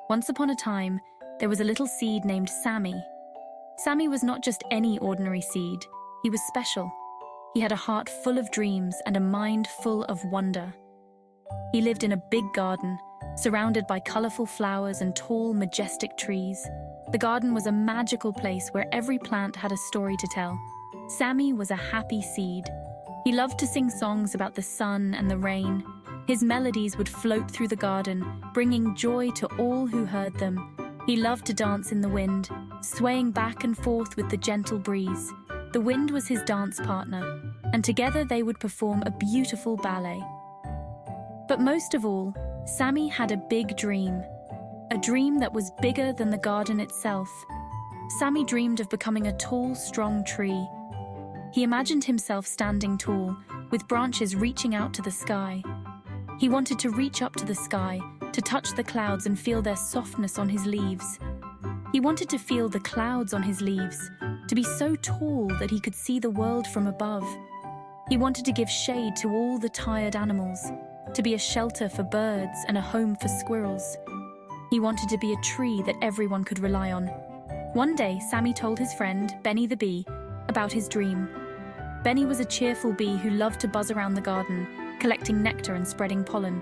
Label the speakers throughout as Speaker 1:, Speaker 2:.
Speaker 1: Once upon a time, there was a little seed named Sammy. Sammy was not just any ordinary seed. He was special. He had a heart full of dreams and a mind full of wonder. He lived in a big garden, surrounded by colorful flowers and tall, majestic trees. The garden was a magical place where every plant had a story to tell. Sammy was a happy seed. He loved to sing songs about the sun and the rain. His melodies would float through the garden, bringing joy to all who heard them. He loved to dance in the wind, swaying back and forth with the gentle breeze. The wind was his dance partner, and together they would perform a beautiful ballet. But most of all, Sammy had a big dream. A dream that was bigger than the garden itself. Sammy dreamed of becoming a tall, strong tree. He imagined himself standing tall, with branches reaching out to the sky. He wanted to reach up to the sky, to touch the clouds and feel their softness on his leaves. He wanted to feel the clouds on his leaves, to be so tall that he could see the world from above. He wanted to give shade to all the tired animals, to be a shelter for birds and a home for squirrels. He wanted to be a tree that everyone could rely on. One day, Sammy told his friend, Benny the bee, about his dream. Benny was a cheerful bee who loved to buzz around the garden, collecting nectar and spreading pollen.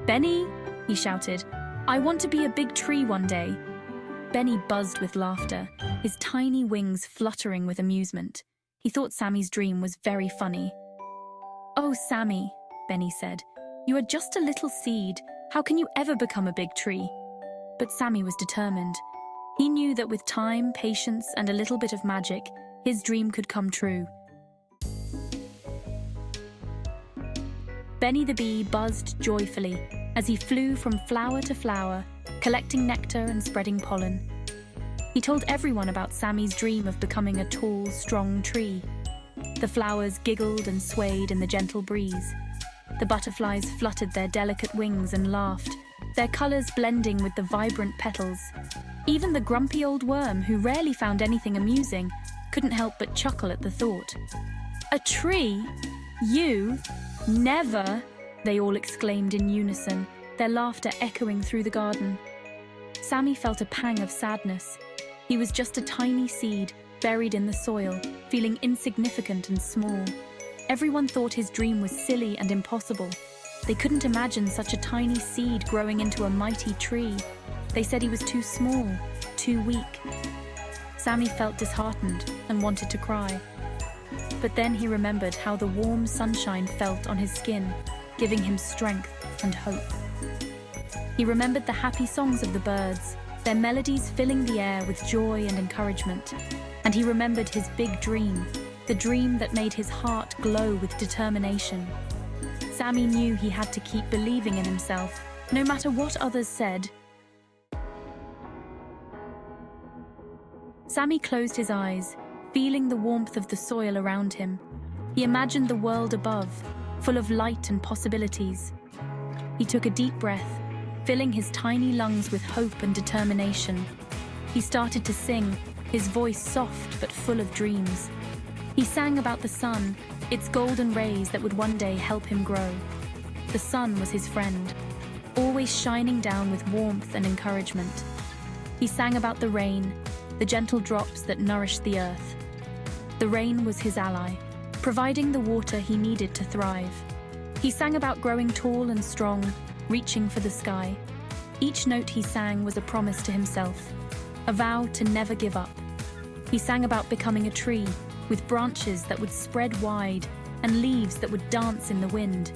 Speaker 1: "Benny," he shouted, "I want to be a big tree one day." Benny buzzed with laughter, his tiny wings fluttering with amusement. He thought Sammy's dream was very funny. "Oh, Sammy," Benny said, "you are just a little seed. How can you ever become a big tree?" But Sammy was determined. He knew that with time, patience, and a little bit of magic, his dream could come true. Benny the bee buzzed joyfully as he flew from flower to flower, collecting nectar and spreading pollen. He told everyone about Sammy's dream of becoming a tall, strong tree. The flowers giggled and swayed in the gentle breeze. The butterflies fluttered their delicate wings and laughed, their colors blending with the vibrant petals. Even the grumpy old worm, who rarely found anything amusing, couldn't help but chuckle at the thought. "A tree? You? Never!" they all exclaimed in unison, their laughter echoing through the garden. Sammy felt a pang of sadness. He was just a tiny seed, buried in the soil, feeling insignificant and small. Everyone thought his dream was silly and impossible. They couldn't imagine such a tiny seed growing into a mighty tree. They said he was too small, too weak. Sammy felt disheartened and wanted to cry. But then he remembered how the warm sunshine felt on his skin, giving him strength and hope. He remembered the happy songs of the birds, their melodies filling the air with joy and encouragement. And he remembered his big dream, the dream that made his heart glow with determination. Sammy knew he had to keep believing in himself, no matter what others said. Sammy closed his eyes, feeling the warmth of the soil around him. He imagined the world above, full of light and possibilities. He took a deep breath, filling his tiny lungs with hope and determination. He started to sing, his voice soft but full of dreams. He sang about the sun, its golden rays that would one day help him grow. The sun was his friend, always shining down with warmth and encouragement. He sang about the rain, the gentle drops that nourished the earth. The rain was his ally, providing the water he needed to thrive. He sang about growing tall and strong, reaching for the sky. Each note he sang was a promise to himself, a vow to never give up. He sang about becoming a tree, with branches that would spread wide and leaves that would dance in the wind.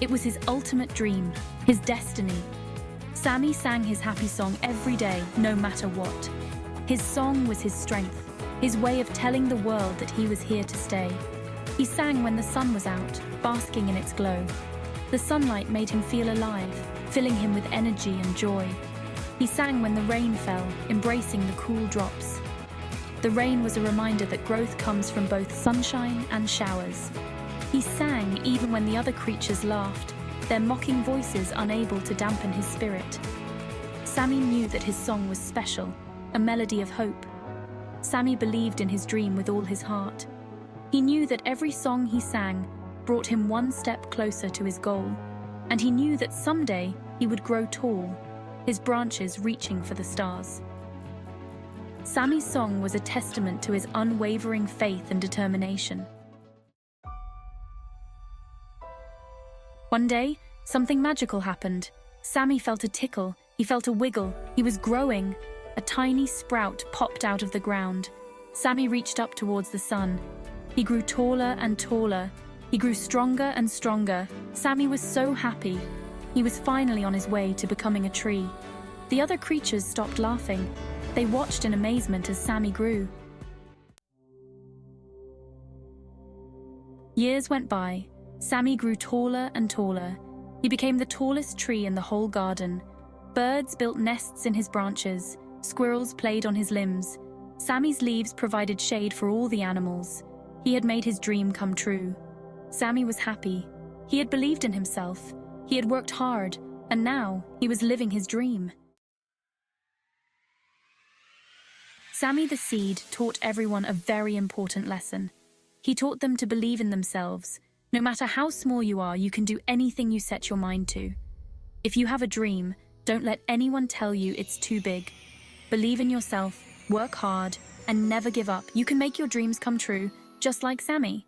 Speaker 1: It was his ultimate dream, his destiny. Sammy sang his happy song every day, no matter what. His song was his strength, his way of telling the world that he was here to stay. He sang when the sun was out, basking in its glow. The sunlight made him feel alive, filling him with energy and joy. He sang when the rain fell, embracing the cool drops. The rain was a reminder that growth comes from both sunshine and showers. He sang even when the other creatures laughed, their mocking voices unable to dampen his spirit. Sammy knew that his song was special, a melody of hope. Sammy believed in his dream with all his heart. He knew that every song he sang brought him one step closer to his goal. and he knew that someday he would grow tall, his branches reaching for the stars. Sammy's song was a testament to his unwavering faith and determination. One day, something magical happened. Sammy felt a tickle, he felt a wiggle, he was growing. A tiny sprout popped out of the ground. Sammy reached up towards the sun. He grew taller and taller. He grew stronger and stronger. Sammy was so happy. He was finally on his way to becoming a tree. The other creatures stopped laughing. They watched in amazement as Sammy grew. Years went by. Sammy grew taller and taller. He became the tallest tree in the whole garden. Birds built nests in his branches. Squirrels played on his limbs. Sammy's leaves provided shade for all the animals. He had made his dream come true. Sammy was happy. He had believed in himself. He had worked hard, and now he was living his dream. Sammy the Seed taught everyone a very important lesson. He taught them to believe in themselves. No matter how small you are, you can do anything you set your mind to. If you have a dream, don't let anyone tell you it's too big. Believe in yourself, work hard, and never give up. You can make your dreams come true, just like Sammy.